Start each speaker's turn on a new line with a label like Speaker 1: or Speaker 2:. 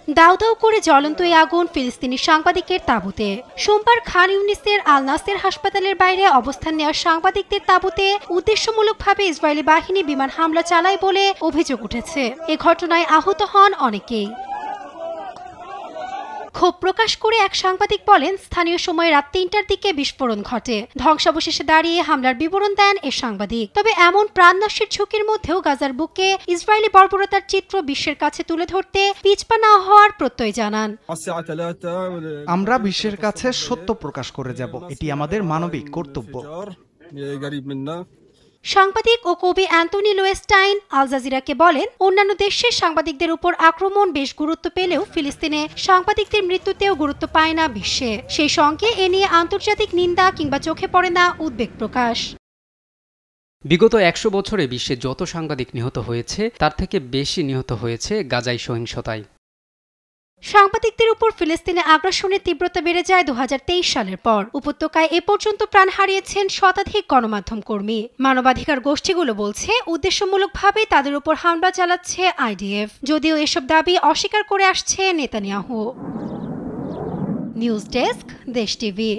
Speaker 1: দাউ দাউ করে জ্বলন্ত এই আগুন ফিলিস্তিনি সাংবাদিকের তাঁবুতে। সোমবার খান ইউনিসের আল নাসের হাসপাতালের বাইরে অবস্থান নেওয়া সাংবাদিকদের তাঁবুতে উদ্দেশ্যমূলকভাবে ইসরায়েলি বাহিনী বিমান হামলা চালায় বলে অভিযোগ উঠেছে। এ ঘটনায় আহত হন অনেকেই। ক্ষোভ প্রকাশ করে এক সাংবাদিক বলেন, স্থানীয় সময় রাত ৩টার দিকে বিস্ফোরণ ঘটে। ধ্বংসাবশেষে দাঁড়িয়ে হামলার বিবরণ দেন এ সাংবাদিক। তবে এমন প্রাণনাশের ঝুঁকির মধ্যেও গাজার বুকে ইসরায়েলি বর্বরতার চিত্র বিশ্বের কাছে তুলে ধরতে পিছপা না হওয়ার প্রত্যয় জানান।
Speaker 2: আমরা বিশ্বের কাছে সত্য প্রকাশ করে যাব, এটি আমাদের মানবিক কর্তব্য।
Speaker 1: সাংবাদিক ও কবি অ্যান্টনি লোয়েস্টাইন আল জাজিরাকে বলেন, অন্যান্য দেশের সাংবাদিকদের উপর আক্রমণ বেশ গুরুত্ব পেলেও ফিলিস্তিনে সাংবাদিকদের মৃত্যুতেও গুরুত্ব পায় না বিশ্বে। সেই সঙ্গে এ নিয়ে আন্তর্জাতিক নিন্দা কিংবা চোখে পড়ে না উদ্বেগ প্রকাশ।
Speaker 3: বিগত ১০০ বছরে বিশ্বে যত সাংবাদিক নিহত হয়েছে তার থেকে বেশি নিহত হয়েছে গাজায় সহিংসতায়।
Speaker 1: সাংবাদিকদের উপর ফিলিস্তিনে আগ্রাসনের তীব্রতা বেড়ে যায় ২০২৩ সালের পর। উপত্যকায় এ পর্যন্ত প্রাণ হারিয়েছেন শতাধিক গণমাধ্যম কর্মী। মানবাধিকার গোষ্ঠীগুলো বলছে, উদ্দেশ্যমূলকভাবে তাদের উপর হামলা চালাচ্ছে আইডিএফ, যদিও এসব দাবি অস্বীকার করে আসছে নেতানিয়াহু। নিউজ ডেস্ক, দেশ টিভি।